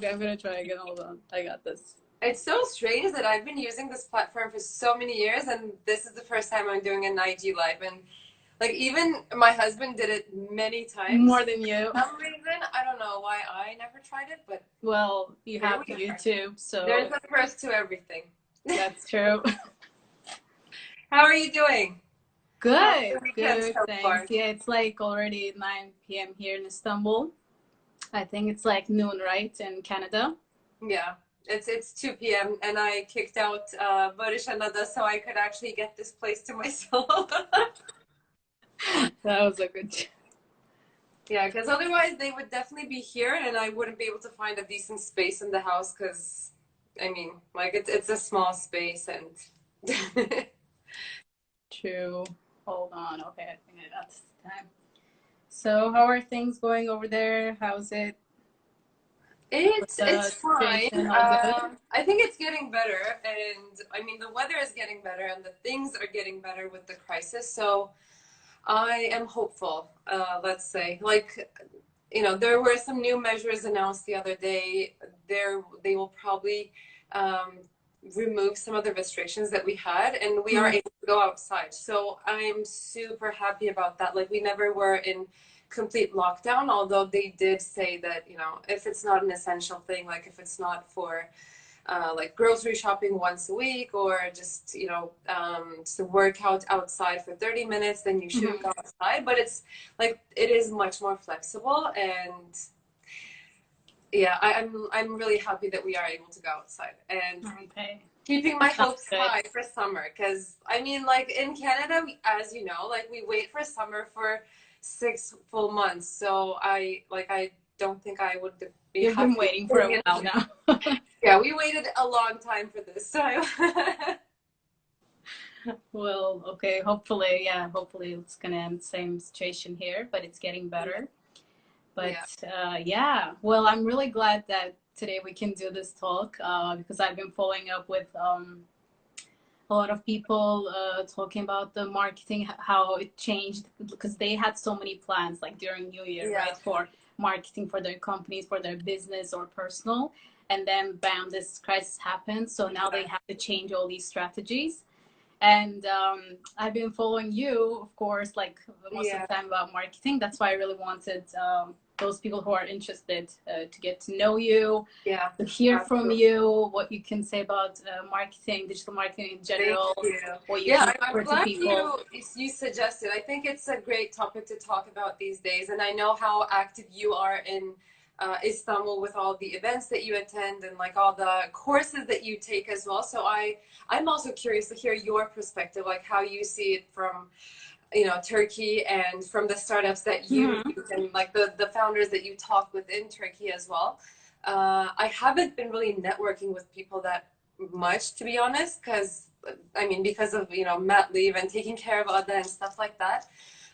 Okay, I'm gonna try again. Hold on. I got this. It's so strange that I've been using this platform for so many years, and this is the first time I'm doing an IG live. And like even my husband did it many times. More than you. For some reason, I don't know why I never tried it, but Well, you here have we are. YouTube, so There's a first to everything. that's true. How are you doing? How's Good, the weekend good, so thanks. far? Yeah, it's like already 9 p.m. here in Istanbul. I think it's like noon, right, in Canada? Yeah, it's 2 p.m. and I kicked out Barış Anada so I could actually get this place to myself. That was a good. Yeah, because otherwise they would definitely be here and I wouldn't be able to find a decent space in the house because I mean, like it's a small space and True. Hold on. Okay, I think that's time. So, how are things going over there? How's it? With the it's fine. situation all good? I think it's getting better, and I mean the weather is getting better, and the things are getting better with the crisis. So I am hopeful. Let's say, like there were some new measures announced the other day. They will probably um, remove some of the restrictions that we had, and we are Mm. able to go outside. So I'm super happy about that. Like we never were in complete lockdown, although they did say that if it's not an essential thing, like if it's not for like grocery shopping once a week or just to work out outside for 30 minutes, then you shouldn't Mhm. go outside. But it's like it is much more flexible, and yeah, I'm really happy that we are able to go outside and Okay. keeping my That sounds hopes good. high for summer. Because I mean, like in Canada, as you know, like we wait for summer for 6 full months. So I don't think I would be You've been happy waiting for doing a it. while now. Yeah, we waited a long time for this. So Well, okay. Hopefully, yeah, hopefully it's gonna end same situation here, but it's getting better. But yeah, yeah, well, I'm really glad that today we can do this talk because I've been following up with a lot of people talking about the marketing, how it changed because they had so many plans like during New Year, yeah, right, for marketing for their companies, for their business or personal. And then bam, this crisis happened. So now they yeah, have to change all these strategies. And I've been following you, of course, like most of yeah, the time about marketing. That's why I really wanted those people who are interested to get to know you, yeah. to hear from Absolutely. you, what you can say about marketing, digital marketing in Thank general, you. what you Yeah, can I'm offer to glad people. you suggested. I think it's a great topic to talk about these days, and I know how active you are in Istanbul with all the events that you attend and like all the courses that you take as well. So I'm also curious to hear your perspective, like how you see it from Turkey and from the startups that you Mm-hmm. meet and like the founders that you talk with in Turkey as well. I haven't been really networking with people that much, to be honest, because I mean, because of mat leave and taking care of other and stuff like that.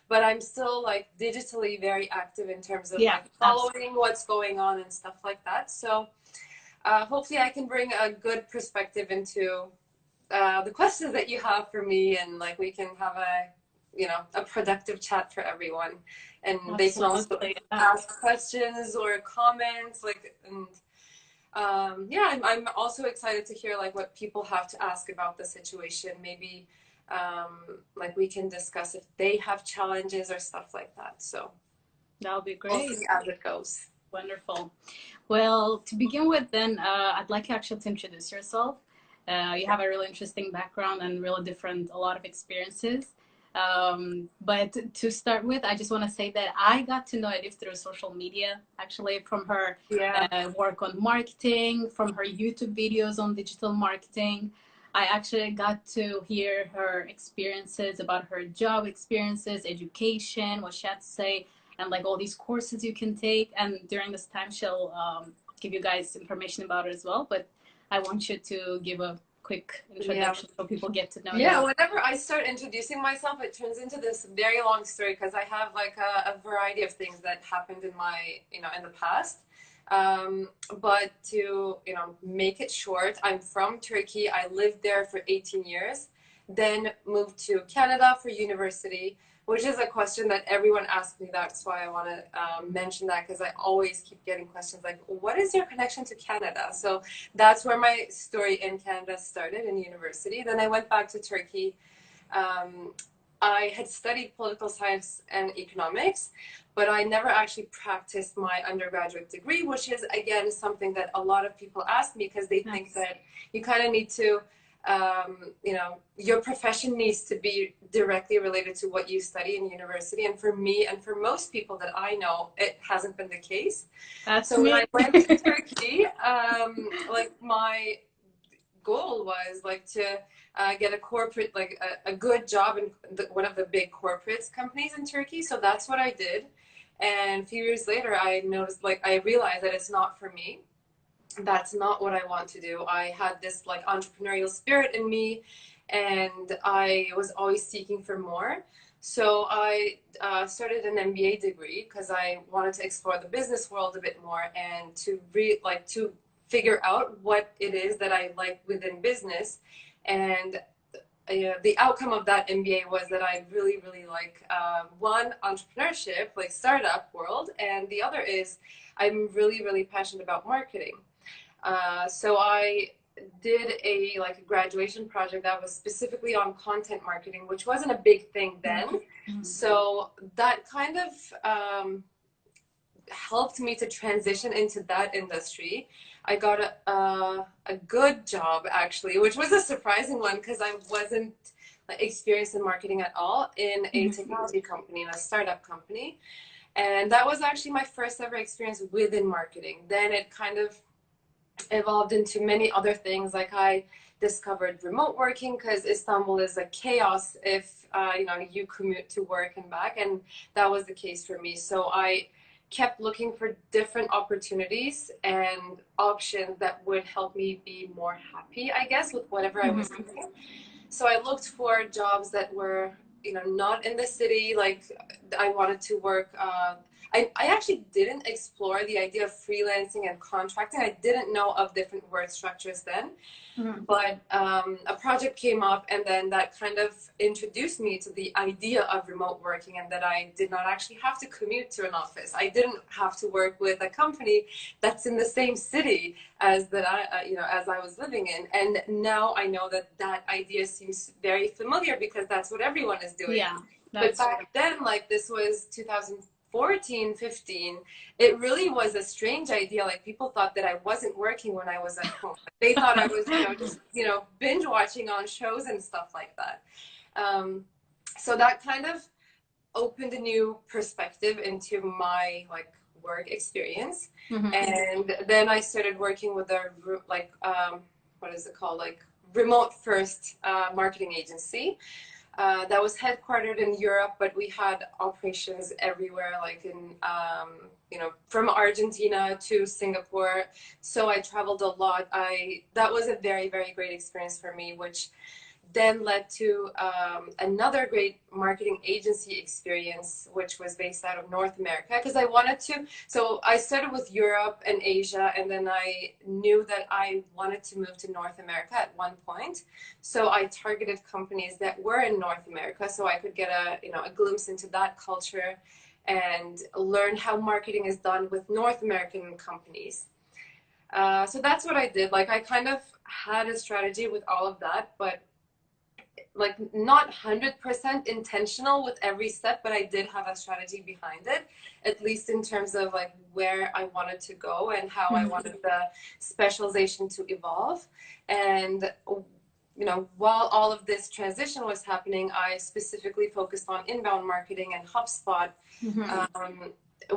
But I'm still like digitally very active in terms of Yeah, like absolutely. following what's going on and stuff like that. So hopefully I can bring a good perspective into the questions that you have for me, and like we can have a productive chat for everyone, and they can also Absolutely. Yeah. ask questions or comments like and yeah, I'm also excited to hear like what people have to ask about the situation. Maybe like we can discuss if they have challenges or stuff like that. So That'll be we'll great. see as it goes. Wonderful. Well, to begin with, then, I'd like you actually to introduce yourself. You have a really interesting background and really different, a lot of experiences. But to start with, I just want to say that I got to know Elif through social media, actually, from her Yeah, work on marketing, from her YouTube videos on digital marketing. I actually got to hear her experiences about her job experiences, education, what she had to say, and like all these courses you can take. And during this time, she'll give you guys information about it as well. But I want you to give a quick yeah. introduction so people get to know Yeah, you. whenever I start introducing myself, it turns into this very long story because I have like a variety of things that happened in in the past. But to, make it short, I'm from Turkey. I lived there for 18 years, then moved to Canada for university. which is a question that everyone asks me. That's why I want to mention that, because I always keep getting questions like, what is your connection to Canada? So that's where my story in Canada started, in university. Then I went back to Turkey. Um, I had studied political science and economics, but I never actually practiced my undergraduate degree, which is, again, something that a lot of people ask me, because they think that you kind of need to, you know, your profession needs to be directly related to what you study in university. And for me, and for most people that I know, it hasn't been the case. That's so me. when I went to Turkey, like my goal was like to get a corporate, like a good job in one of the big corporates companies in Turkey. So that's what I did. And a few years later, I noticed, like, I realized that it's not for me. That's not what I want to do. I had this like entrepreneurial spirit in me, and I was always seeking for more. So I started an MBA degree because I wanted to explore the business world a bit more, and to to figure out what it is that I like within business. And the outcome of that MBA was that I really, really like one, entrepreneurship, like startup world, and the other is I'm really, really passionate about marketing. So I did a graduation project that was specifically on content marketing, which wasn't a big thing then. Mm-hmm. So that kind of helped me to transition into that industry. I got a good job, actually, which was a surprising one because I wasn't experienced in marketing at all, in a technology company, in a startup company. And that was actually my first ever experience within marketing. Then it kind of evolved into many other things. Like I discovered remote working, because Istanbul is a chaos if you commute to work and back, and that was the case for me. So I kept looking for different opportunities and options that would help me be more happy, I guess, with whatever I was doing. So I looked for jobs that were, not in the city. Like I wanted to work. I actually didn't explore the idea of freelancing and contracting. I didn't know of different work structures then. But a project came up, and then that kind of introduced me to the idea of remote working, and that I did not actually have to commute to an office. I didn't have to work with a company that's in the same city as that as I was living in. And now I know that that idea seems very familiar, because that's what everyone is doing. Yeah, but back then, like this was 2014, 15, it really was a strange idea. Like people thought that I wasn't working when I was at home. They thought I was, just, binge watching on shows and stuff like that. So that kind of opened a new perspective into my work experience. And then I started working with a what is it called? Like remote first marketing agency. That was headquartered in Europe, but we had operations everywhere, like in, from Argentina to Singapore. So I traveled a lot. That was a very, very great experience for me, which then led to another great marketing agency experience, which was based out of North America, because I wanted to. So I started with Europe and Asia, and then I knew that I wanted to move to North America at one point. So I targeted companies that were in North America, so I could get a glimpse into that culture and learn how marketing is done with North American companies. So that's what I did. Like I kind of had a strategy with all of that, but not 100% intentional with every step, but I did have a strategy behind it, at least in terms of where I wanted to go and how I wanted the specialization to evolve. And while all of this transition was happening, I specifically focused on inbound marketing and HubSpot,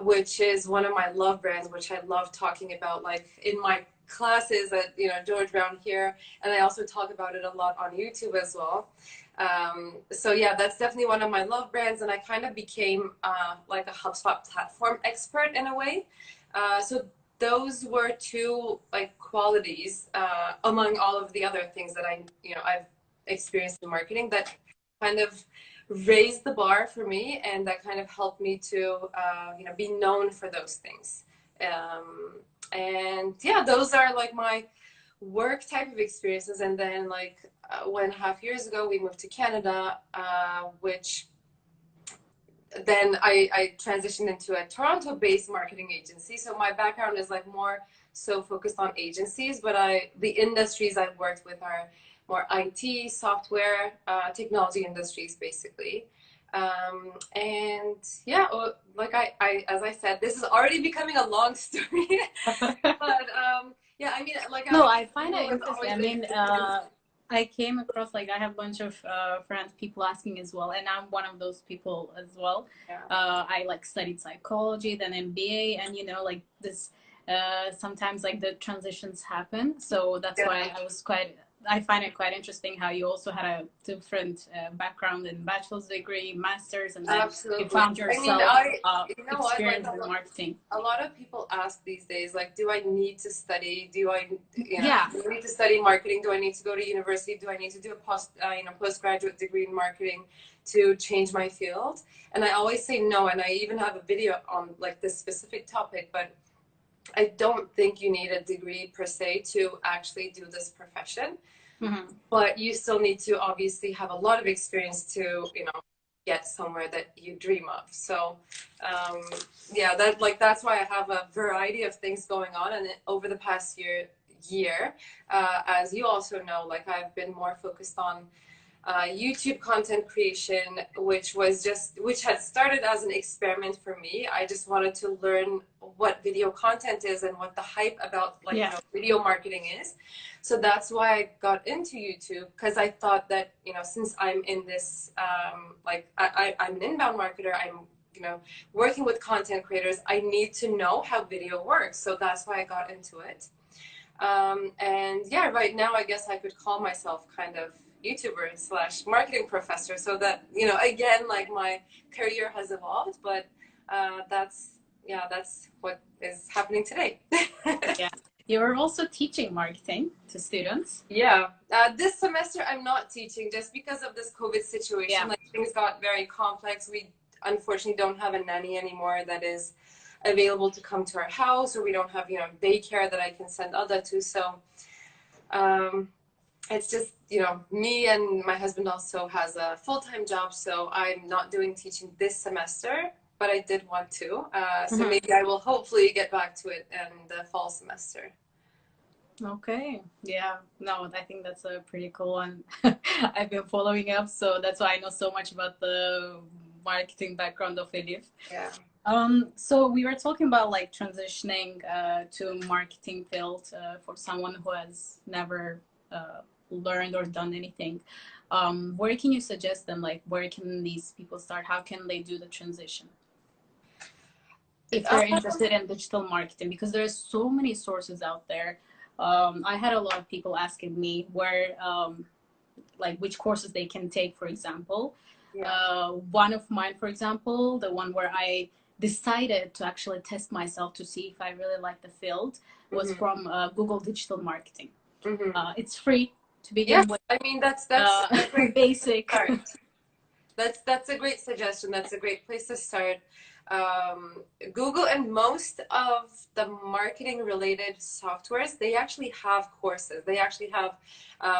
which is one of my love brands, which I love talking about in my classes at George Brown here, and I also talk about it a lot on YouTube as well. So yeah, that's definitely one of my love brands, and I kind of became a HubSpot platform expert in a way. So those were two qualities among all of the other things that I've experienced in marketing that kind of raised the bar for me, and that kind of helped me to be known for those things. And yeah, those are my work type of experiences. And then 1.5 years ago we moved to Canada, which then I transitioned into a Toronto-based marketing agency. So my background is like more so focused on agencies, but the industries I've worked with are more IT, software, technology industries, basically. And yeah, like as I said, this is already becoming a long story, but yeah, I mean, like No, I find Google it has interesting. always I been mean, I came across, like, I have a bunch of friends, people asking as well, and I'm one of those people as well. yeah. I like studied psychology, then MBA, and like this. Sometimes like the transitions happen, so that's Yeah. why I find it quite interesting how you also had a different background in bachelor's degree, master's, and then you Absolutely. found I mean, yourself you know what, like experienced in marketing. a lot of people ask these days, like, do I need to study? Do I, Yeah. do I need to study marketing? Do I need to go to university? Do I need to do a postgraduate degree in marketing to change my field? And I always say no. And I even have a video on like this specific topic, but I don't think you need a degree per se to actually do this profession. Mm-hmm. But you still need to obviously have a lot of experience to, get somewhere that you dream of. So, yeah, that's why I have a variety of things going on. And over the past year, as you also know, like I've been more focused on YouTube content creation, which had started as an experiment for me. I just wanted to learn what video content is and what the hype about video marketing is. So that's why I got into YouTube, because I thought that, since I'm in this, I'm an inbound marketer, I'm, working with content creators, I need to know how video works. So that's why I got into it. And yeah, right now I guess I could call myself kind of YouTuber / marketing professor. So that, again, like my career has evolved, but that's what is happening today. Yeah. You're also teaching marketing to students. Yeah. This semester I'm not teaching just because of this COVID situation. Yeah. Like things got very complex. We unfortunately don't have a nanny anymore that is available to come to our house, or we don't have, daycare that I can send Ada to. So it's just, me, and my husband also has a full-time job. So I'm not doing teaching this semester, but I did want to. So maybe I will hopefully get back to it in the fall semester. Okay. Yeah. No, I think that's a pretty cool one. I've been following up, so that's why I know so much about the marketing background of Elif. Yeah. So we were talking about like transitioning to marketing field for someone who has never learned or done anything. Where can you suggest them? Like, where can these people start? How can they do the transition if they're interested in digital marketing? Because there's so many sources out there. I had a lot of people asking me where, like, which courses they can take, for example. Yeah. One of mine, for example, the one where I decided to actually test myself to see if I really like the field, was from Google Digital Marketing. It's free to begin with. I mean, that's a great basic. That's a great suggestion. That's a great place to start. Google and most of the marketing related softwares, they actually have courses. They actually have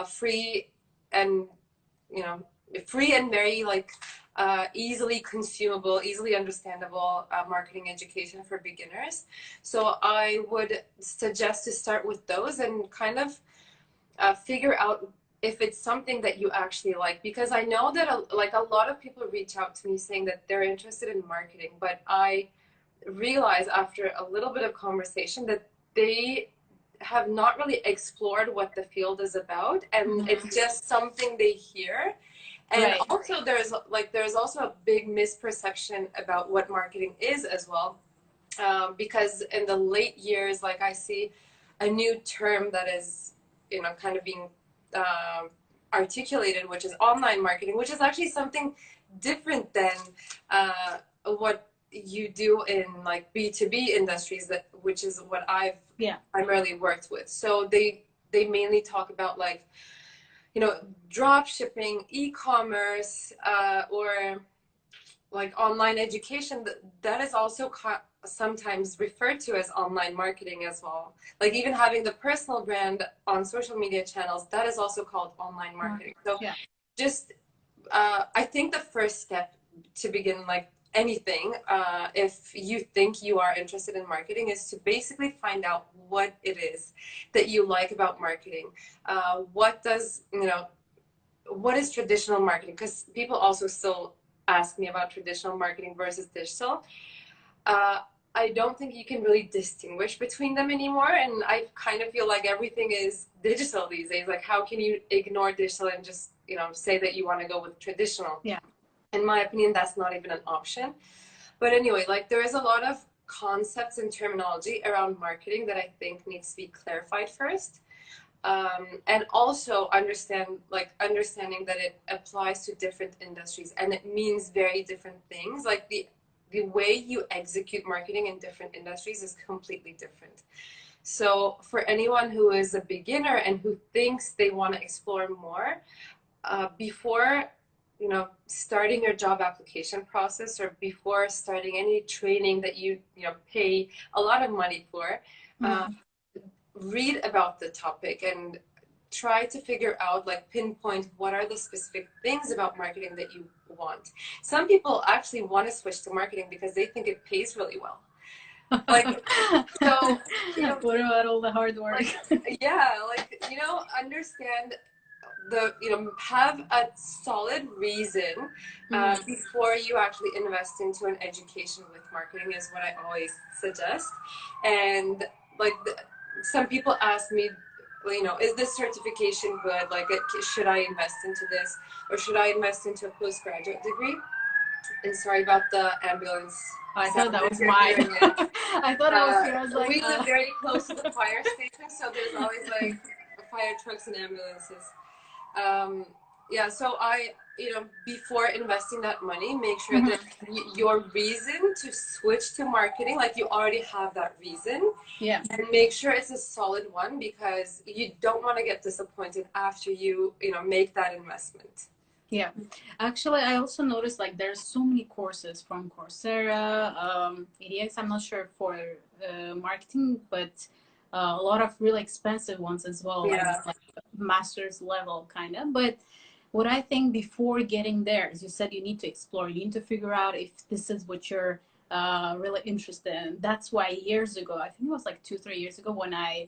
free and very like easily consumable, easily understandable marketing education for beginners. So I would suggest to start with those and kind of figure out if it's something that you actually like, because I know that a lot of people reach out to me saying that they're interested in marketing, but I realize after a little bit of conversation that they have not really explored what the field is about, and it's just something they hear. And also there's also a big misperception about what marketing is as well, because in the late years, like I see a new term that is kind of being articulated, which is online marketing, which is actually something different than what you do in like B2B industries, which is what I've primarily worked with. So they mainly talk about like, drop shipping, e-commerce, or like online education. That is also sometimes referred to as online marketing as well. Like even having the personal brand on social media channels, that is also called online marketing. So just I think the first step to begin like anything, if you think you are interested in marketing, is to basically find out what it is that you like about marketing. What does, what is traditional marketing? Because people also still ask me about traditional marketing versus digital. Uh, I don't think you can really distinguish between them anymore. And I kind of feel like everything is digital these days. Like, how can you ignore digital and just, say that you want to go with traditional? Yeah. In my opinion, that's not even an option. But anyway, like, there is a lot of concepts and terminology around marketing that I think needs to be clarified first. And also understanding that it applies to different industries and it means very different things. Like, the way you execute marketing in different industries is completely different. So for anyone who is a beginner and who thinks they want to explore more, before starting your job application process, or before starting any training that you pay a lot of money for, read about the topic and try to figure out, like, pinpoint what are the specific things about marketing that you want. Some people actually want to switch to marketing because they think it pays really well. Like, so, what about all the hard work? Understand have a solid reason before you actually invest into an education with marketing, is what I always suggest. And like, some people ask me, is this certification good? Like, should I invest into this, or should I invest into a postgraduate degree? And sorry about the ambulance. I thought that was mine. I thought it was yours. Like, we live very close to the fire station, so there's always like fire trucks and ambulances. So I, before investing that money, make sure that your reason to switch to marketing, like, you already have that reason. Yeah. And make sure it's a solid one, because you don't want to get disappointed after you, make that investment. Yeah, actually, I also noticed, like, there's so many courses from Coursera, EDX. I'm not sure for marketing, but a lot of really expensive ones as well, like master's level kind of. But what I think, before getting there, as you said, you need to explore. You need to figure out if this is what you're really interested in. That's why years ago, I think it was like 2-3 years ago, when I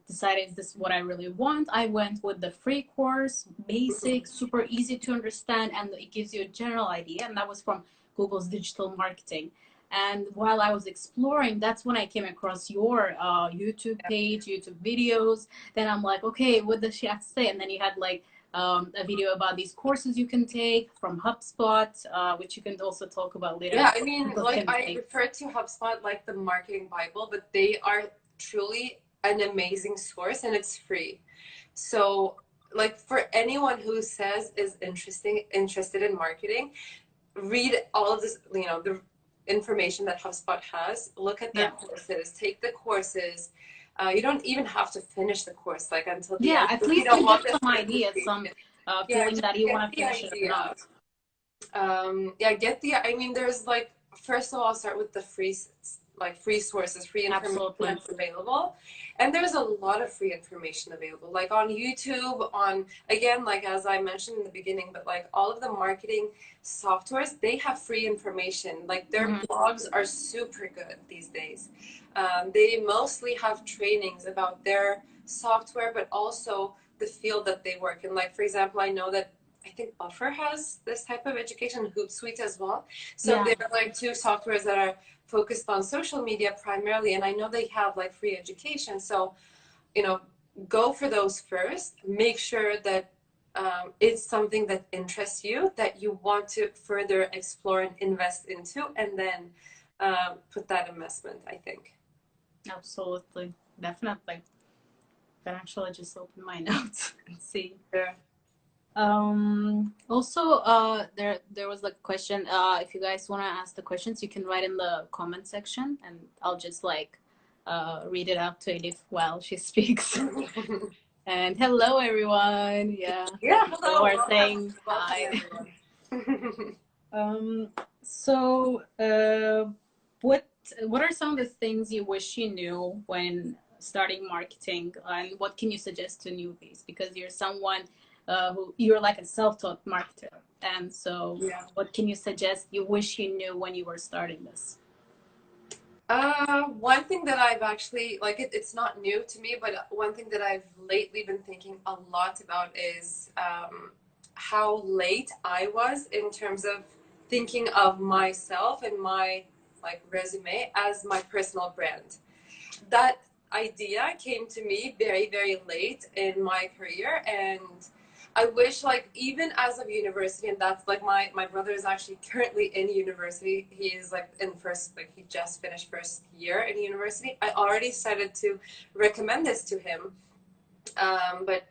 decided this is what I really want, I went with the free course, basic, super easy to understand, and it gives you a general idea. And that was from Google's digital marketing. And while I was exploring, that's when I came across your YouTube page, YouTube videos. Then I'm like, okay, what does she have to say? And then you had like a video about these courses you can take from HubSpot, which you can also talk about later. Yeah, I mean, like, I refer to HubSpot like the marketing Bible, but they are truly an amazing source, and it's free. So, like, for anyone who says is interested in marketing, read all of this, the information that HubSpot has. Look at their courses, take the courses. You don't even have to finish the course, like, until the end. At least you get some idea, some feeling that you want to finish it or not. I mean, there's, like, first of all, start with the free sources, free information that's available. And there's a lot of free information available, like on YouTube, again, like, as I mentioned in the beginning, but like, all of the marketing softwares, they have free information. Like, their blogs are super good these days. They mostly have trainings about their software, but also the field that they work in. Like, for example, I know that I think Buffer has this type of education, Hootsuite as well. So they're like two softwares that are focused on social media primarily, and I know they have like free education. So, go for those first. Make sure that it's something that interests you, that you want to further explore and invest into, and then put that investment, I think. Absolutely, definitely. Can actually just open my notes and see. Yeah. Also, there was like a question. If you guys want to ask the questions, you can write in the comment section, and I'll just like read it out to Elif while she speaks. And hello, everyone. Yeah, Hello. We're saying hi. So, what are some of the things you wish you knew when starting marketing, and what can you suggest to newbies? Because you're someone who you're like a self-taught marketer. And so, Yeah. what can you suggest you wish you knew when you were starting this? One thing that I've actually like it's not new to me, but one thing that I've lately been thinking a lot about is how late I was in terms of thinking of myself and my like resume as my personal brand. That idea came to me very, very late in my career, and I wish like even as of university, and that's like my brother is actually currently in university. He is like in first, like he just finished first year in university. I already started to recommend this to him, but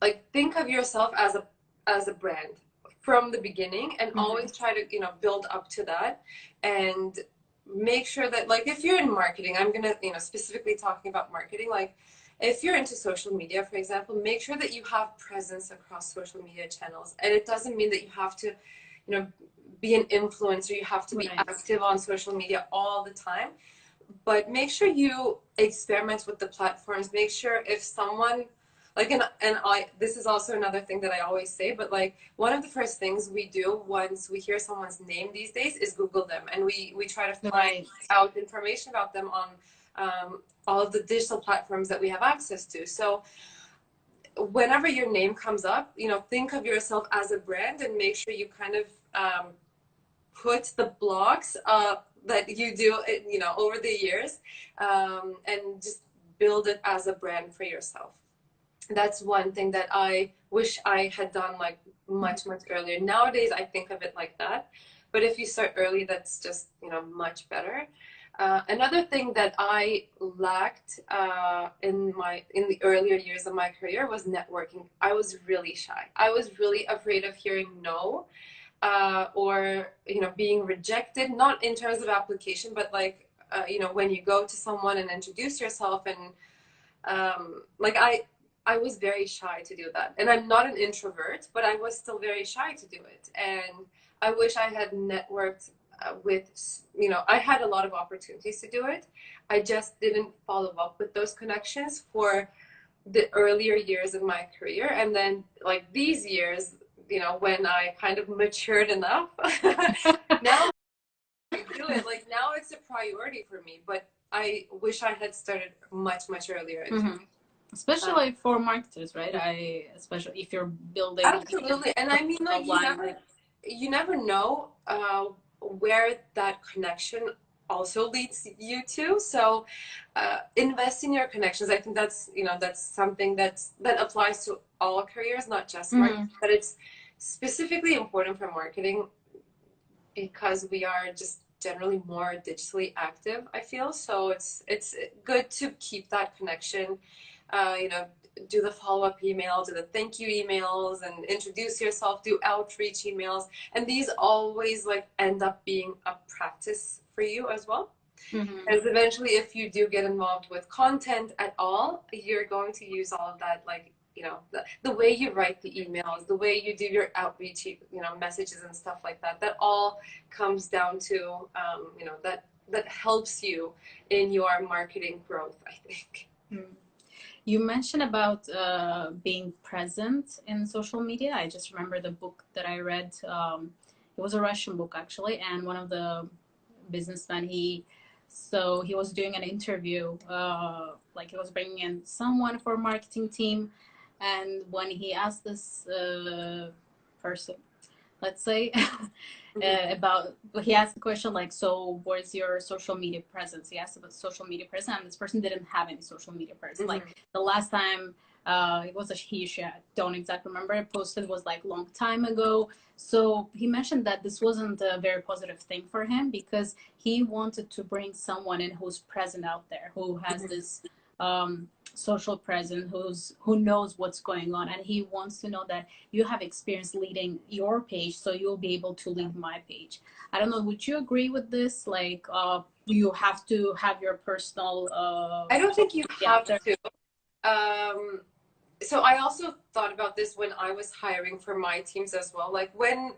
like think of yourself as a brand from the beginning, and always try to build up to that, and make sure that like if you're in marketing, I'm gonna specifically talking about marketing, like if you're into social media, for example, make sure that you have presence across social media channels. And it doesn't mean that you have to be an influencer, you have to be active on social media all the time, but make sure you experiment with the platforms. Make sure if someone like and I this is also another thing that I always say, but like one of the first things we do once we hear someone's name these days is Google them, and we try to find out information about them on all of the digital platforms that we have access to. So whenever your name comes up, think of yourself as a brand, and make sure you kind of put the blocks that you do over the years, and just build it as a brand for yourself. That's one thing that I wish I had done like much earlier. Nowadays I think of it like that, but if you start early, that's just much better. Another thing that I lacked in the earlier years of my career was networking. I was really shy. I was really afraid of hearing no, or being rejected, not in terms of application, but like when you go to someone and introduce yourself, and like I was very shy to do that. And I'm not an introvert, but I was still very shy to do it. And I wish I had networked with, I had a lot of opportunities to do it. I just didn't follow up with those connections for the earlier years of my career. And then like these years, when I kind of matured enough, now I do it. Like now it's a priority for me, but I wish I had started much earlier. Especially for marketers, right? Especially if you're building. Absolutely. And I mean, like you never know where that connection also leads you to. So invest in your connections. I think that's that's something that applies to all careers, not just marketing, but it's specifically important for marketing because we are just generally more digitally active, I feel. So it's good to keep that connection. Do the follow-up email, do the thank you emails, and introduce yourself, do outreach emails. And these always like end up being a practice for you as well. Because eventually if you do get involved with content at all, you're going to use all of that, like the way you write the emails, the way you do your outreach messages and stuff like that, that all comes down to that helps you in your marketing growth, I think. You mentioned about being present in social media. I just remember the book that I read. It was a Russian book actually, and one of the businessmen, he was doing an interview, like he was bringing in someone for a marketing team, and when he asked this person, let's say, about, he asked the question like, so where's your social media presence? He asked about social media presence, and this person didn't have any social media presence. Like the last time it was a she, I don't exactly remember, it posted was like long time ago. So he mentioned that this wasn't a very positive thing for him, because he wanted to bring someone in who's present out there, who has this social presence, who knows what's going on, and he wants to know that you have experience leading your page, so you'll be able to lead my page. I don't know, would you agree with this? Like you have to have your personal I don't think you have to. So I also thought about this when I was hiring for my teams as well. Like when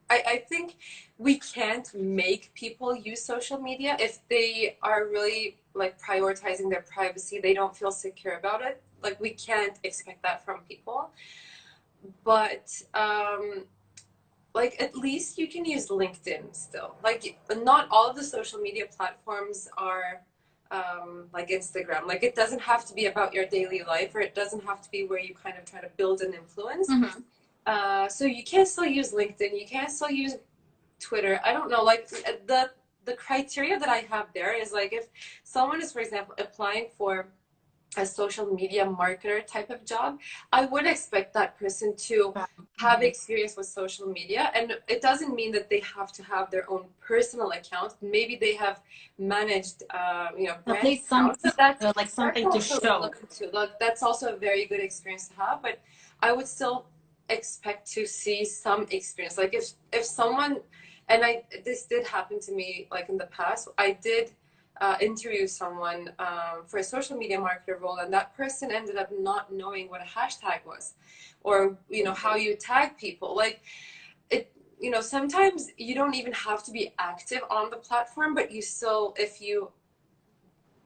I think we can't make people use social media if they are really like prioritizing their privacy. They don't feel secure about it. Like we can't expect that from people. but like at least you can use LinkedIn still. Like not all of the social media platforms are like Instagram. Like it doesn't have to be about your daily life, or it doesn't have to be where you kind of try to build an influence. Mm-hmm. So you can still use LinkedIn. You can still use Twitter. I don't know. Like the criteria that I have there is like if someone is, for example, applying for a social media marketer type of job, I would expect that person to have Mm-hmm. experience with social media. And it doesn't mean that they have to have their own personal account. Maybe they have managed, At brand least some accounts. So like that's something to also show. looked into. Like that's also a very good experience to have. But I would still expect to see some experience. Like if someone, and I this did happen to me like in the past. I did interview someone for a social media marketer role, and that person ended up not knowing what a hashtag was, or how you tag people. Like it, sometimes you don't even have to be active on the platform, but you still, if you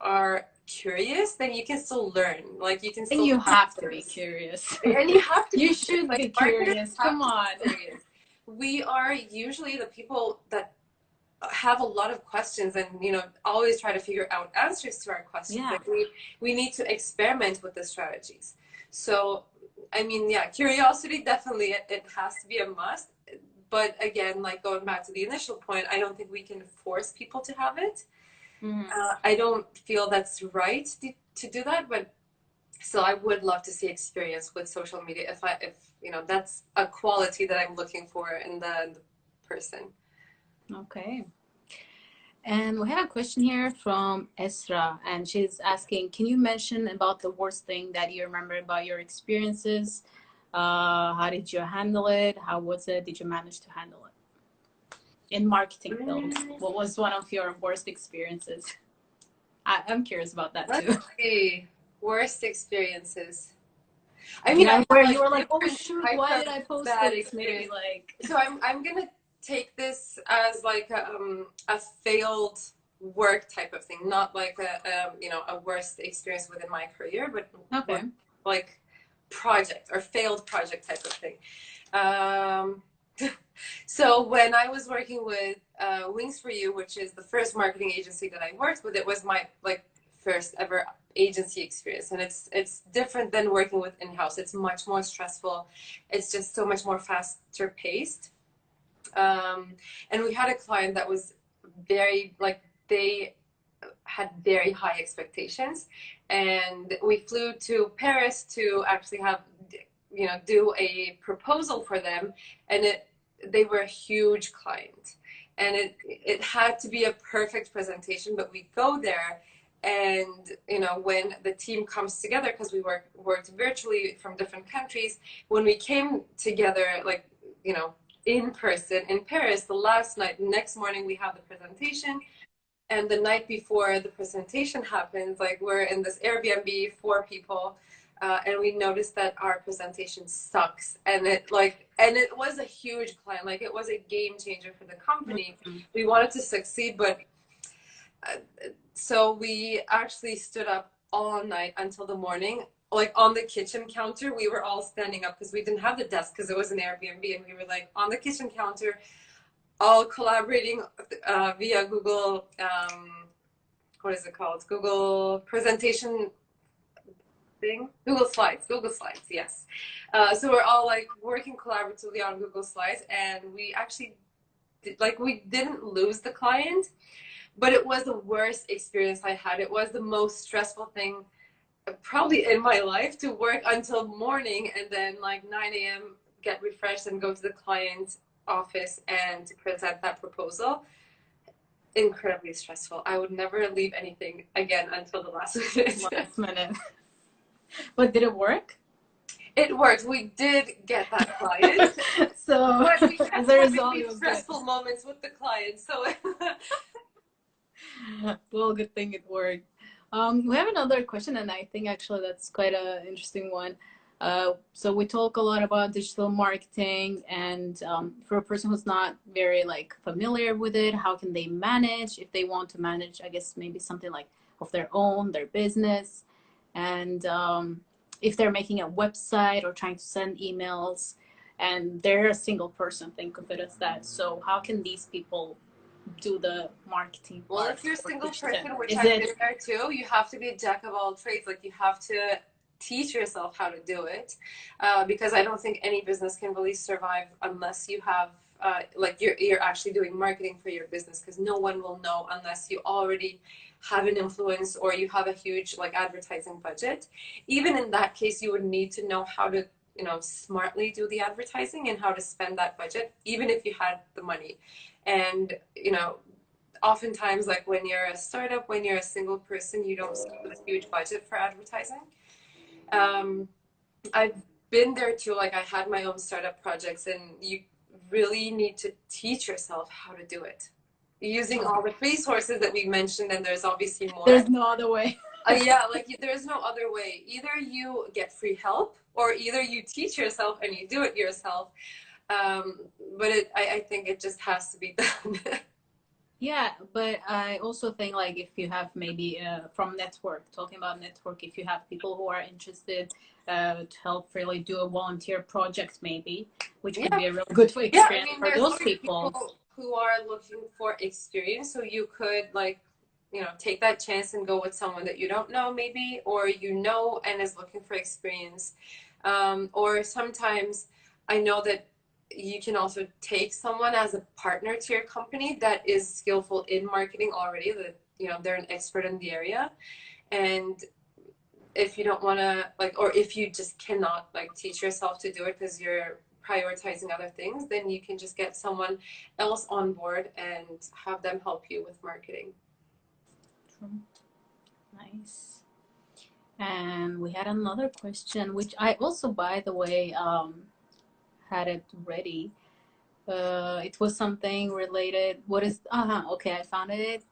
are curious, then you can still learn. Like you can And still you find have to be source. curious. And you have to be You curious. should Like be marketers curious. have Come to be on. curious. We are usually the people that have a lot of questions, and always try to figure out answers to our questions. Yeah. Like we need to experiment with the strategies. So I mean, yeah, curiosity definitely, it has to be a must. But again, like going back to the initial point, I don't think we can force people to have it. Mm-hmm. I don't feel that's right to do that. But so I would love to see experience with social media, if that's a quality that I'm looking for in the person. Okay. And we have a question here from Esra, and she's asking, can you mention about the worst thing that you remember about your experiences? How did you handle it? How was it? Did you manage to handle it in marketing field? Mm, What was one of your worst experiences? I'm curious about that let's too. see. Worst experiences. I mean, Yeah, I have where you like were like, oh different shoot, types why of did I post bad this? Maybe experience. like, So I'm gonna take this as like a failed work type of thing, not like a worst experience within my career, but okay. like project or failed project type of thing. Um, so when I was working with Wings for You, which is the first marketing agency that I worked with, it was my like first ever agency experience, and it's different than working with in-house. It's much more stressful. It's just so much more faster paced. Um, and we had a client that was very like they had very high expectations, and we flew to Paris to actually have do a proposal for them, and they were a huge client, and it had to be a perfect presentation. But we go there, and when the team comes together, because we worked virtually from different countries, when we came together, like in person in Paris, the last night, next morning we have the presentation, and the night before the presentation happens, like we're in this Airbnb, 4 people, and we noticed that our presentation sucks, and it was a huge client, like it was a game changer for the company. Mhm. We wanted to succeed, but uh, so we actually stood up all night until the morning. Like on the kitchen counter, we were all standing up because we didn't have the desk because it was an Airbnb, and we were like on the kitchen counter, all collaborating via Google. What is it called? Google presentation thing. Google Slides. Yes. So we're all like working collaboratively on Google Slides, and we actually we didn't lose the client, but it was the worst experience I had. It was the most stressful thing probably in my life, to work until morning and then like 9 a.m. get refreshed and go to the client office and to present that proposal. Incredibly stressful. I would never leave anything again until the last minute. Last minute. But did it work? It worked. We did get that client, So but we had as a some result, really it was good. stressful moments with the client. So Well, good thing it worked. We have another question, and I think actually that's quite an interesting one. So we talk a lot about digital marketing, and for a person who's not very like familiar with it, how can they manage if they want to manage? I guess maybe something like of their own, their business, and if they're making a website or trying to send emails, and they're a single person, think of it as that. So how can these people do the marketing Well, part if you're a for single each of them? person, which Is I've been it there too, you have to be a jack of all trades. Like you have to teach yourself how to do it, because I don't think any business can really survive unless you have like you're actually doing marketing for your business, because no one will know unless you already have an influence or you have a huge like advertising budget. Even in that case, you would need to know how to, you know, smartly do the advertising and how to spend that budget, even if you had the money. And you know, oftentimes, like when you're a startup, when you're a single person, you don't see a huge budget for advertising. um, I've been there too. Like I had my own startup projects, and you really need to teach yourself how to do it using all the resources that we mentioned, and there's obviously more. there's no other way? Yeah, like there's no other way. Either you get free help, or either you teach yourself and you do it yourself. But I think it just has to be done. Yeah, but I also think like if you have maybe from network, talking about network, if you have people who are interested to help really do a volunteer project maybe, which could Yeah. be a really good Yeah, I experience mean, for there's those always people. people who are looking for experience, so you could like, you know, take that chance and go with someone that you don't know maybe, or you know and is looking for experience. Or sometimes I know that you can also take someone as a partner to your company that is skillful in marketing already, that, you know, they're an expert in the area. And if you don't want to like, or if you just cannot like teach yourself to do it because you're prioritizing other things, then you can just get someone else on board and have them help you with marketing. True. Nice. And we had another question, which I also, by the way, had it ready. It was something related. What is? Okay, I found it.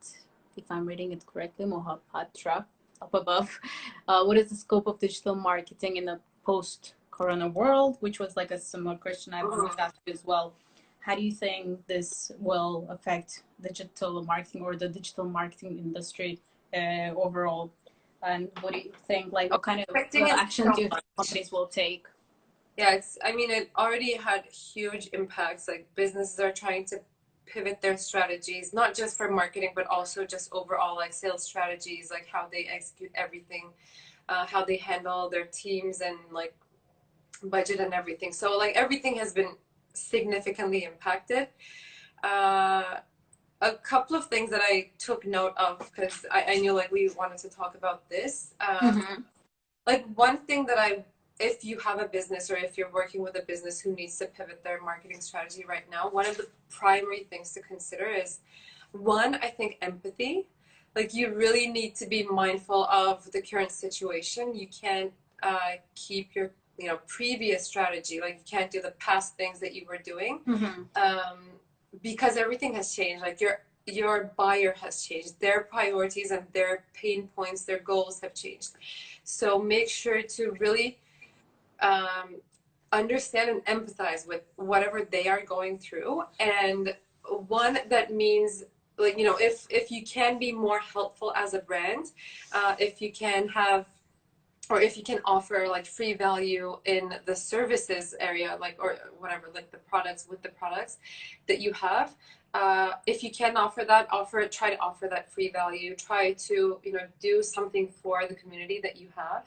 If I'm reading it correctly, Mohapatra up above. What is the scope of digital marketing in a post-corona world? Which was like a similar question I wanted to ask you as well. How do you think this will affect digital marketing or the digital marketing industry overall? And what do you think? Like, what kind of Affecting it action so do you think much. companies will take? Yeah, it's, I mean, it already had huge impacts. Like businesses are trying to pivot their strategies, not just for marketing, but also just overall like sales strategies, like how they execute everything, how they handle their teams and like budget and everything. So like everything has been significantly impacted. Uh, a couple of things that I took note of because I knew like we wanted to talk about this. Mm-hmm. Like one thing that if you have a business or if you're working with a business who needs to pivot their marketing strategy right now, one of the primary things to consider is one, I think empathy. Like you really need to be mindful of the current situation. You can't keep your, you know, previous strategy. Like you can't do the past things that you were doing, Mm-hmm. because everything has changed. Like your buyer has changed, their priorities and their pain points, their goals have changed. So make sure to really understand and empathize with whatever they are going through. And one that means like, you know, if you can be more helpful as a brand, if you can have, or if you can offer like free value in the services area, like, or whatever, like the products with the products that you have, if you can offer that, try to offer that free value, try to, you know, do something for the community that you have.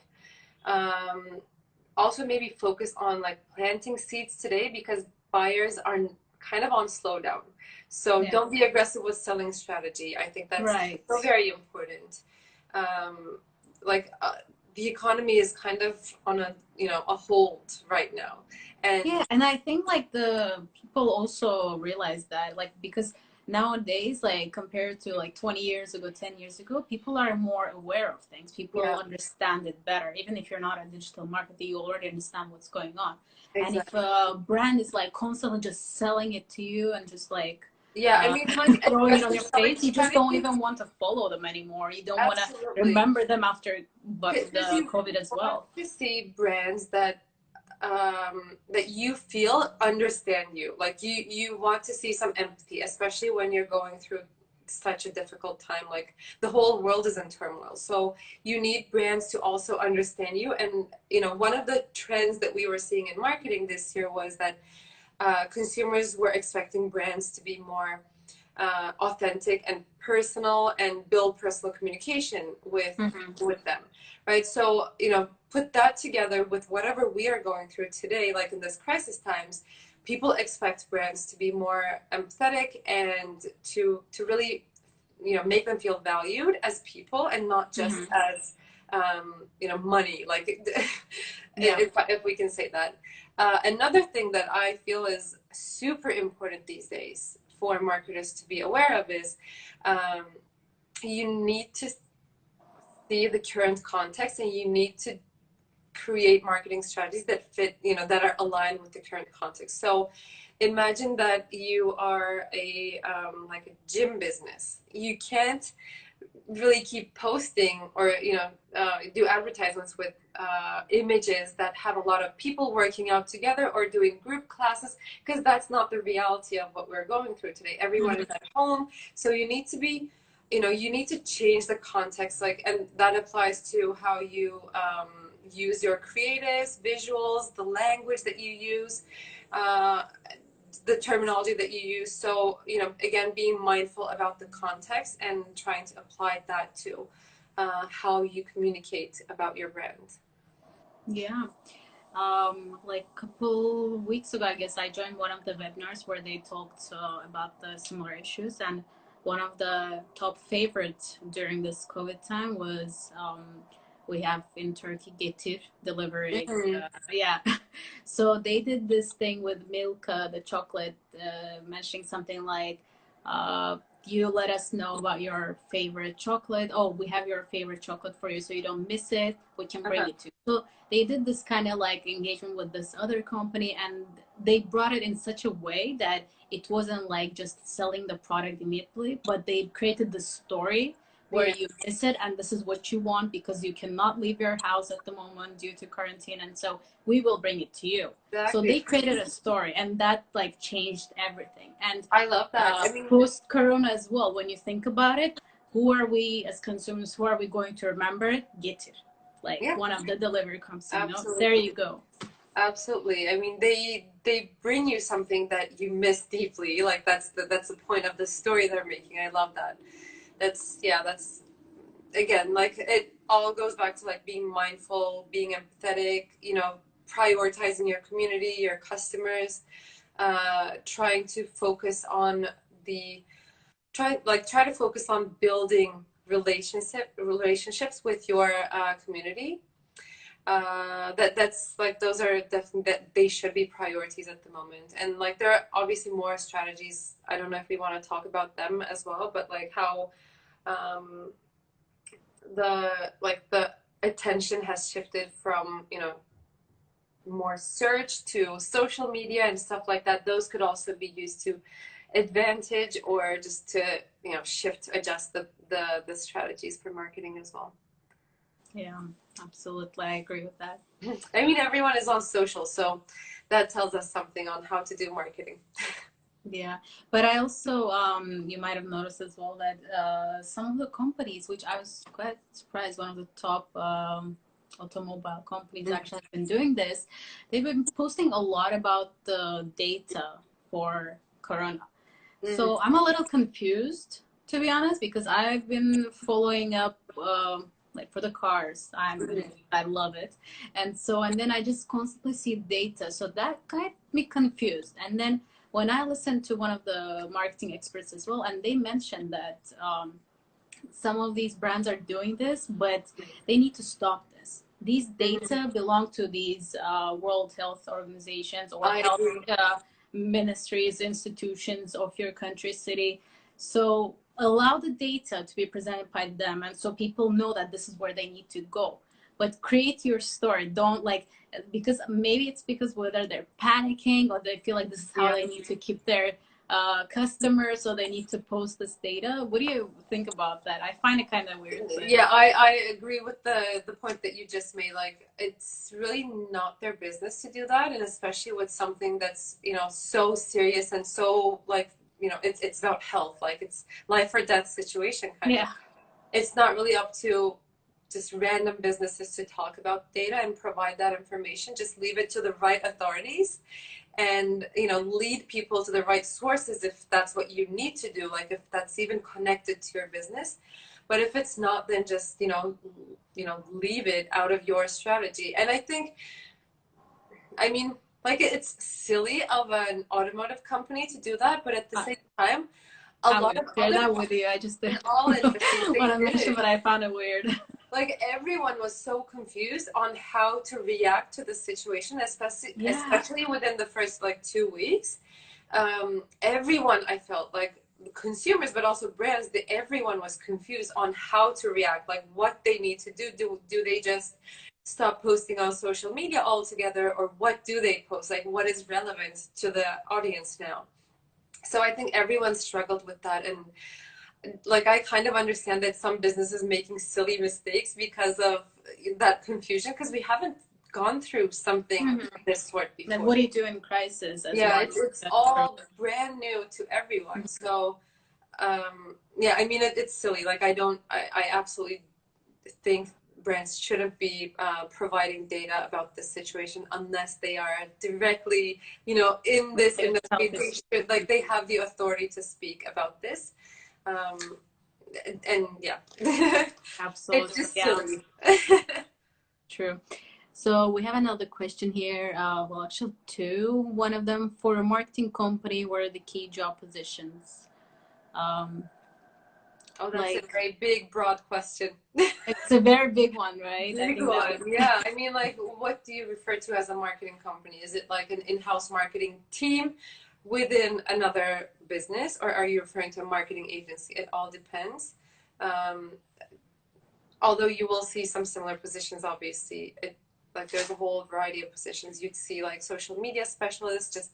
Also maybe focus on like planting seeds today, because buyers are kind of on slowdown. So Yeah. don't be aggressive with selling strategy. I think that's Right. so very important. Like the economy is kind of on a, you know, a hold right now. And Yeah, and I think like the people also realize that, like, because nowadays, like compared to like 20 years ago, 10 years ago, people are more aware of things. People yeah, understand it better. Even if you're not a digital marketer, you already understand what's going on. And if exactly. a brand is like constantly just selling it to you and just like Yeah, I uh, mean, like throwing it on aggressive your selling face, you just don't strategies, even want to follow them anymore. You don't want to absolutely. remember them after but Because the you COVID as want well. to see brands that that you feel understand you. Like you want to see some empathy, especially when you're going through such a difficult time. Like the whole world is in turmoil. So you need brands to also understand you. And, one of the trends that we were seeing in marketing this year was that consumers were expecting brands to be more authentic and personal and build personal communication with them, right? So put that together with whatever we are going through today, like in this crisis times, people expect brands to be more empathetic and to really make them feel valued as people and not just as money, like if we can say that. Another thing that I feel is super important these days for marketers to be aware of is you need to see the current context, and you need to create marketing strategies that fit, that are aligned with the current context. So imagine that you are like a gym business. You can't really keep posting or do advertisements with images that have a lot of people working out together or doing group classes, because that's not the reality of what we're going through today. Everyone is at home, so you need to be you need to change the context, like, and that applies to how you use your creatives, visuals, the language that you use, the terminology that you use. So, again, being mindful about the context and trying to apply that to how you communicate about your brand. Yeah. Like a couple weeks ago, I guess I joined one of the webinars where they talked about the similar issues, and one of the top favorites during this COVID time was we have in Turkey Getir delivery. Yeah, so they did this thing with Milka, the chocolate, mentioning something like, you let us know about your favorite chocolate. Oh, we have your favorite chocolate for you, so you don't miss it. We can bring it to you. So they did this kind of like engagement with this other company, and they brought it in such a way that it wasn't like just selling the product immediately, but they created the story where you miss it, and this is what you want because you cannot leave your house at the moment due to quarantine, and so we will bring it to you. Exactly. So they created a story, and that like changed everything. And I love that. I mean, post corona as well, when you think about it, who are we as consumers, who are we going to remember it? Getir, like one of the delivery companies. There you go. Absolutely. I mean, they bring you something that you miss deeply. Like that's the point of the story they're making. I love that. That's again, like, it all goes back to like being mindful, being empathetic, prioritizing your community, your customers, trying to focus on try to focus on building relationships with your community. That's like, those are definitely, that they should be priorities at the moment. And like, there are obviously more strategies. I don't know if we want to talk about them as well, but like how the attention has shifted from more search to social media and stuff like that. Those could also be used to advantage, or just to adjust the strategies for marketing as well. Yeah, absolutely, I agree with that. I mean, everyone is on social, so that tells us something on how to do marketing. Yeah, but I also, you might have noticed as well that some of the companies, which I was quite surprised, one of the top automobile companies actually have been doing this. They've been posting a lot about the data for Corona. So I'm a little confused, to be honest, because I've been following up like for the cars. I love it. And then I just constantly see data. So that got me confused. And then when I listened to one of the marketing experts as well, and they mentioned that some of these brands are doing this, but they need to stop this. These data belong to these World Health Organizations or health ministries, institutions of your country, city. So allow the data to be presented by them, and so people know that this is where they need to go. But create your story. Don't because maybe it's because whether they're panicking or they feel like this is how they need to keep their customers, so they need to post this data. What do you think about that? I find it kind of weird. Yeah, I agree with the point that you just made. Like, it's really not their business to do that, and especially with something that's so serious and so it's about health, like it's life or death situation kind of. Yeah. It's not really up to just random businesses to talk about data and provide that information. Just leave it to the right authorities and lead people to the right sources if that's what you need to do, like if that's even connected to your business. But if it's not, then just leave it out of your strategy. And I think, I mean, like, it's silly of an automotive company to do that, but at the same time, a I lot would of share other that with you. I just in didn't all industries, they want to did mention, it. but I found it weird. Like, everyone was so confused on how to react to the situation, especially Yeah. especially within the first like 2 weeks. Everyone, I felt like consumers, but also brands, everyone was confused on how to react, like what they need to do. Do they just stop posting on social media altogether, or what do they post? Like, what is relevant to the audience now? So I think everyone struggled with that. And like, I kind of understand that some businesses making silly mistakes because of that confusion, because we haven't gone through something of this sort before. Like, what do you do in crisis as Yeah, well? it's all brand new to everyone. So yeah, I mean, it's silly. Like, I absolutely think brands shouldn't be providing data about this situation unless they are directly, in this industry. Like, they have the authority to speak about this. And yeah, Absolutely. it's just silly. True. So we have another question here. Well, actually two. One of them, for a marketing company, what are the key job positions? Oh, that's a very big, broad question. It's a very big one, right? Big one. Yeah. I mean, like, what do you refer to as a marketing company? Is it like an in-house marketing team within another business, or are you referring to a marketing agency? It all depends. Although you will see some similar positions, obviously. Like, there's a whole variety of positions. You'd see like social media specialists, just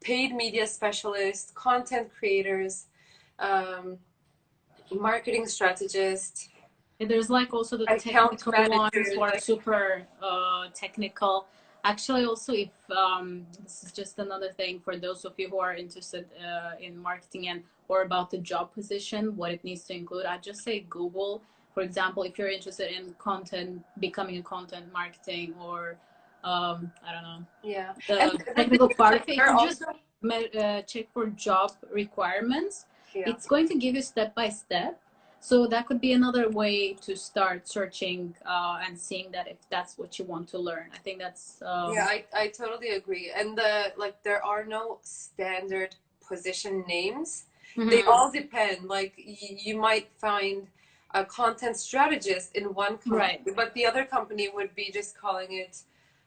paid media specialists, content creators, marketing strategists. There's like also the technical ones who are super technical. Actually, also, if this is just another thing for those of you who are interested in marketing and or about the job position, what it needs to include, I'd just say Google. For example, if you're interested in content, becoming a content marketing, or I don't know, the technical part of it, if you just check for job requirements, it's going to give you step by step. So that could be another way to start searching and seeing that if that's what you want to learn. I think that's yeah, I totally agree. And there are no standard position names. They all depend. Like, you might find a content strategist in one company, but the other company would be just calling it,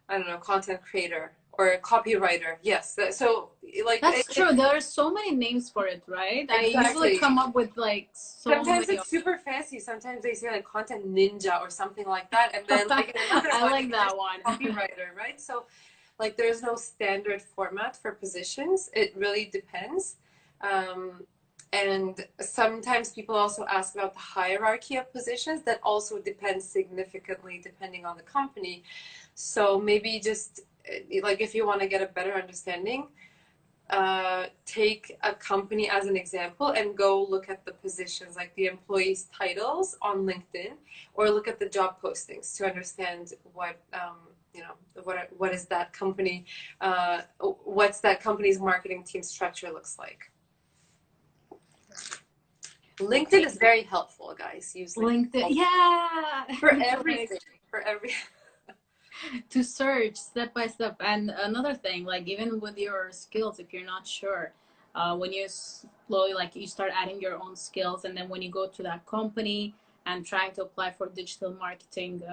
I don't know, content creator or a copywriter. Yes. So, like, that's true. There are so many names for it, right? Exactly. I usually come up with like sometimes it's super fancy. Sometimes they say like content ninja or something like that, and then like another I like that one, copywriter, right? So, like, there's no standard format for positions. It really depends. And sometimes people also ask about the hierarchy of positions. That also depends significantly depending on the company. So maybe just like, if you want to get a better understanding, take a company as an example and go look at the positions, like the employees' titles on LinkedIn, or look at the job postings to understand what what is that company, what's that company's marketing team structure looks like. LinkedIn is very helpful, guys. Use LinkedIn. Yeah, for everything. For every to search step by step. And another thing, like, even with your skills, if you're not sure, when you slowly, like, you start adding your own skills, and then when you go to that company and trying to apply for digital marketing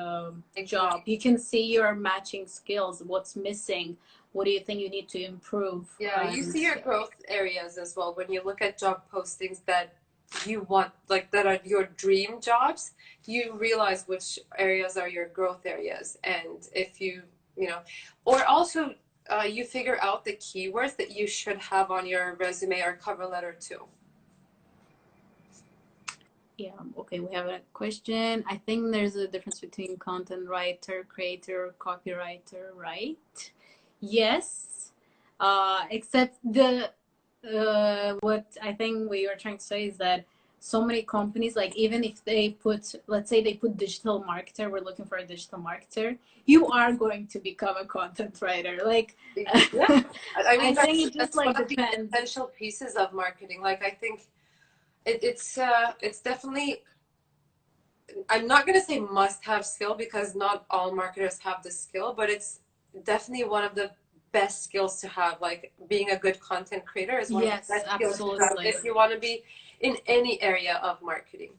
job, you can see your matching skills, what's missing, what do you think you need to improve. Yeah, you see your growth areas as well when you look at job postings that you want, like, that are your dream jobs. You realize which areas are your growth areas, and if you or also you figure out the keywords that you should have on your resume or cover letter too. Yeah, okay, we have a question. I think there's a difference between content writer, creator, copywriter, right? Yes, except what I think we were trying to say is that so many companies, like even if they put, let's say they put digital marketer, we're looking for a digital marketer, you are going to become a content writer. Like, Yeah, I I mean think it just that's one like of the depends. essential pieces of marketing. Like I think it's definitely, I'm not going to say must have skill because not all marketers have the skill, but it's definitely one of the best skills to have. Like being a good content creator is one of the Yes, best skills to have absolutely. if you want to be in any area of marketing.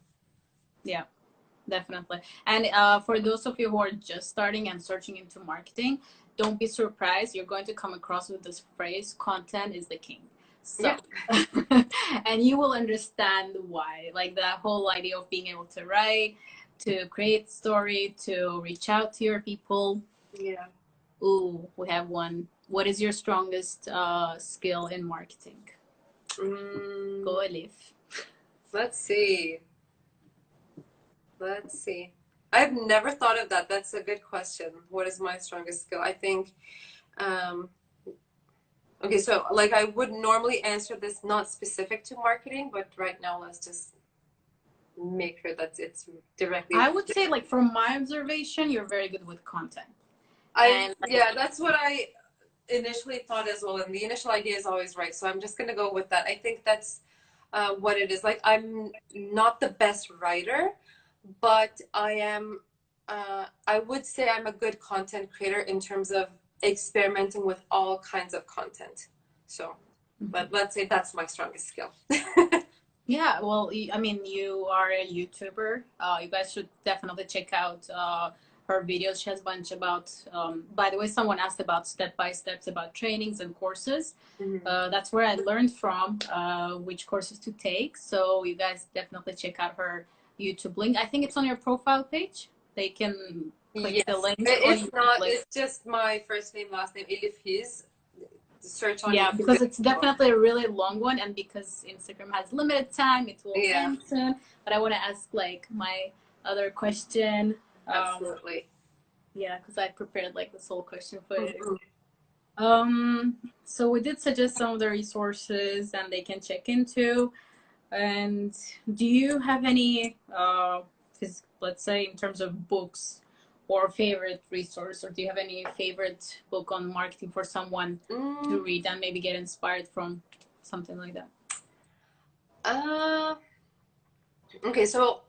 Yeah, definitely. And for those of you who are just starting and searching into marketing, don't be surprised. You're going to come across with this phrase, content is the king. Yeah. So, and you will understand why. Like that whole idea of being able to write, to create story, to reach out to your people. Yeah. Ooh, we have one. What is your strongest skill in marketing? Mm, Go, Elif. let's see. Let's see. I've never thought of that. That's a good question. What is my strongest skill? I think, um, okay, so like I would normally answer this not specific to marketing, but right now let's just make sure that it's directly. I would say, like, from my observation, you're very good with content. I, And yeah, that's what I initially thought as well. And the initial idea is always right. So I'm just going to go with that. I think that's what it is. Like, I'm not the best writer, but I am, I would say I'm a good content creator in terms of experimenting with all kinds of content. So, but let's say that's my strongest skill. yeah, well, I mean, you are a YouTuber. You guys should definitely check out her videos. She has a bunch about, by the way, someone asked about step by steps about trainings and courses. Mhm. That's where I learned from which courses to take. So you guys definitely check out her YouTube link. I think it's on your profile page. They can click the Yes, link on it's YouTube not. link. It's just my first name, last name, Elif. His search on Yeah, YouTube. because it's definitely a really long one, and because Instagram has limited time, it will Yeah, end soon. But I want to ask like my other question. absolutely. Yeah, because I prepared like this whole question for you. Mhm. So we did suggest some of the resources, and they can check into. And do you have any, let's say, in terms of books or favorite resource, or do you have any favorite book on marketing for someone to Mm, read and maybe get inspired from something like that? uh, okay, so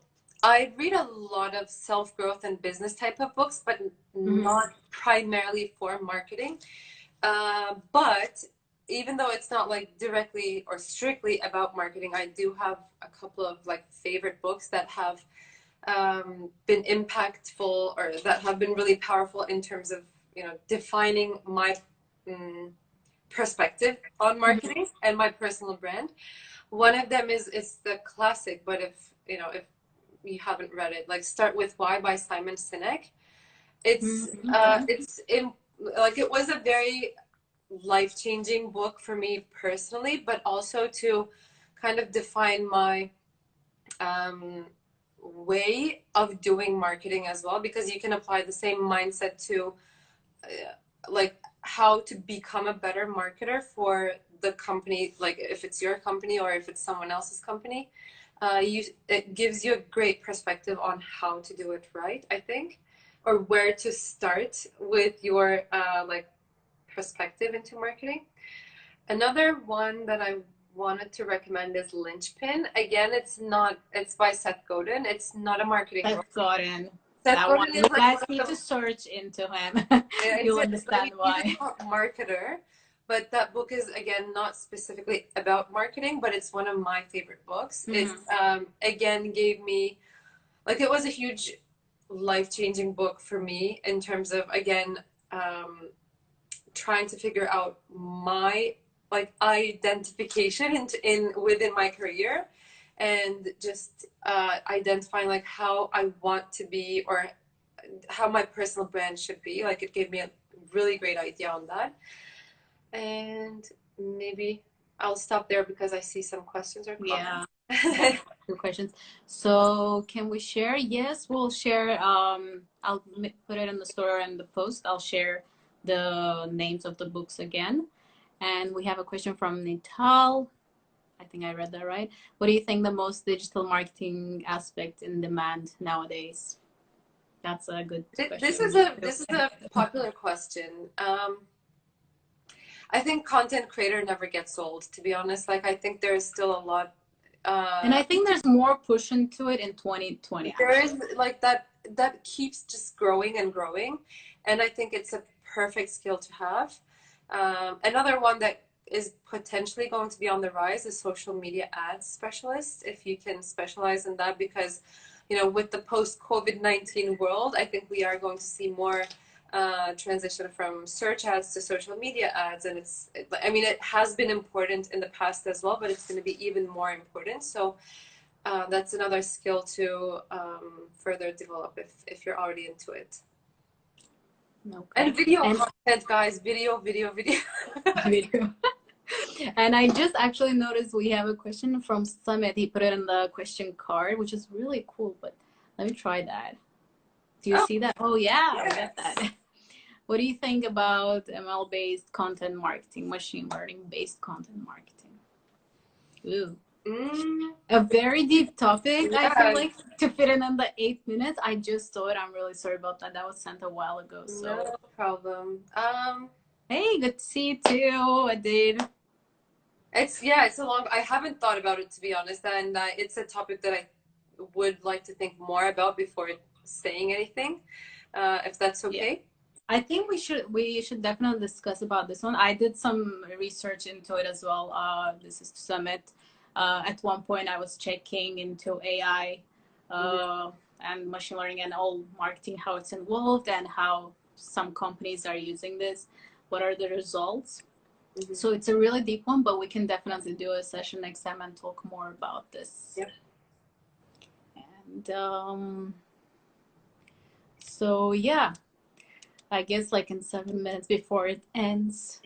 I read a lot of self-growth and business type of books, but Mm-hmm. not primarily for marketing. But even though it's not like directly or strictly about marketing, I do have a couple of like favorite books that have been impactful or that have been really powerful in terms of defining my mm, perspective on Mm-hmm. marketing and my personal brand. One of them is the classic, but if you haven't read it, like Start With Why by Simon Sinek. It's Mm-hmm. Okay. it's in like it was a very life-changing book for me personally, but also to kind of define my um, way of doing marketing as well, because you can apply the same mindset to like how to become a better marketer for the company, like if it's your company or if it's someone else's company. It gives you a great perspective on how to do it right, I think, or where to start with your like perspective into marketing. Another one that I wanted to recommend is Linchpin. Again, it's by Seth Godin. It's not a marketing book. I've gotten Seth that one. Godin You is like guys one of need to the, search into him. it's You'll like understand he's a why. top marketer, but that book is again not specifically about marketing, but it's one of my favorite books. It Mm-hmm. again gave me like it was a huge life-changing book for me in terms of again trying to figure out my like identification in within my career and just identifying like how I want to be or how my personal brand should be. Like it gave me a really great idea on that. And maybe I'll stop there because I see some questions or Yeah. comments. That's good questions. So can we share? Yes, we'll share. I'll put it in the store and the post. I'll share the names of the books again. And we have a question from Nital. I think I read that right. What do you think the most digital marketing aspect in demand nowadays? That's a good question. This is a popular question. I think content creator never gets old, to be honest. Like, I think there's still a lot. And I think there's more push into it in 2020. There is like that keeps just growing and growing, and I think it's a perfect skill to have. Another one that is potentially going to be on the rise is social media ads specialist, if you can specialize in that, because with the post COVID-19 world, I think we are going to see more transition from search ads to social media ads, and it has been important in the past as well, but it's going to be even more important. So that's another skill to further develop if you're already into it. Okay. And video content, guys. Video. Video. And I just actually noticed we have a question from Summit. He put it in the question card, which is really cool, but let me try that. Do you see that? Oh, yeah, yes. I get that. What do you think about ML-based content marketing, machine learning-based content marketing? Ooh. A very deep topic, yeah. I feel like, to fit in the 8 minutes. I just saw it. I'm really sorry about that. That was sent a while ago. So. No problem. Hey, good to see you too. I did. It's a long. I haven't thought about it, to be honest, and it's a topic that I would like to think more about before saying anything, if that's okay. Yeah. I think we should definitely discuss about this one. I did some research into it as well. This is Summit. At one point, I was checking into AI and machine learning and all marketing, how it's involved and how some companies are using this. What are the results? So it's a really deep one, but we can definitely do a session next time and talk more about this. Yep. And so yeah, I guess like in 7 minutes before it ends,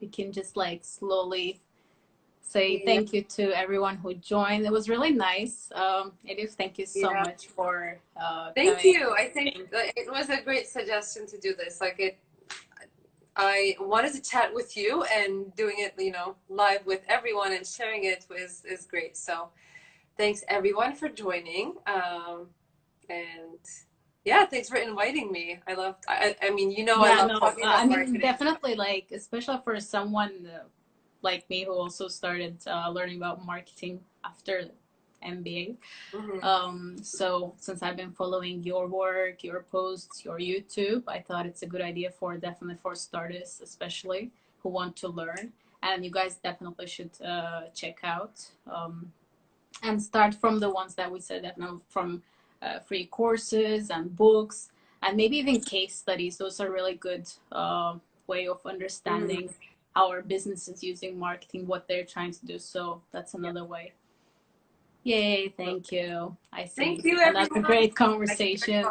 we can just like slowly say thank you to everyone who joined. It was really nice. Elif, thank you so much for thank you. I think it was a great suggestion to do this. I wanted to chat with you, and doing it, live with everyone and sharing it is great. So thanks everyone for joining. And yeah, thanks for inviting me. I love talking about marketing. Definitely, like, especially for someone like me who also started learning about marketing after MBA. So since I've been following your work, your posts, your YouTube, I thought it's a good idea definitely for starters, especially who want to learn. And you guys definitely should check out and start from the ones that we said, definitely from free courses and books and maybe even case studies. Those are really good way of understanding how our business is using marketing, what they're trying to do. So that's another way. Yay, thank you. I see. Thank you, everyone. That's a great conversation.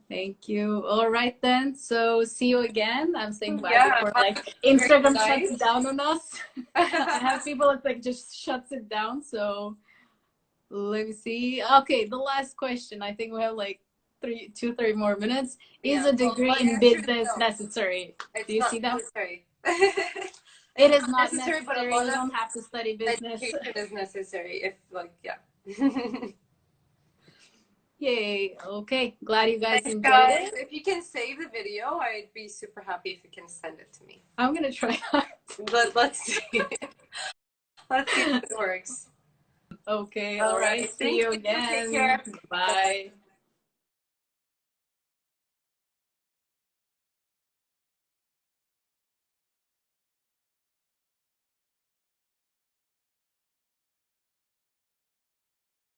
Thank you. All right then. So see you again. I'm saying bye before like Instagram shuts down on us. I have people that like just shuts it down. So let me see. Okay, the last question. I think we have like 3 more minutes. Is a degree in business necessary? Do you see that? It is not necessary, but you don't have to study business. Education is necessary Yay. Okay. Glad you guys enjoyed it. If you can save the video, I'd be super happy if you can send it to me. I'm going to try that. Let's see. Let's see if it works. Okay. All right. See you again. Take care. Bye.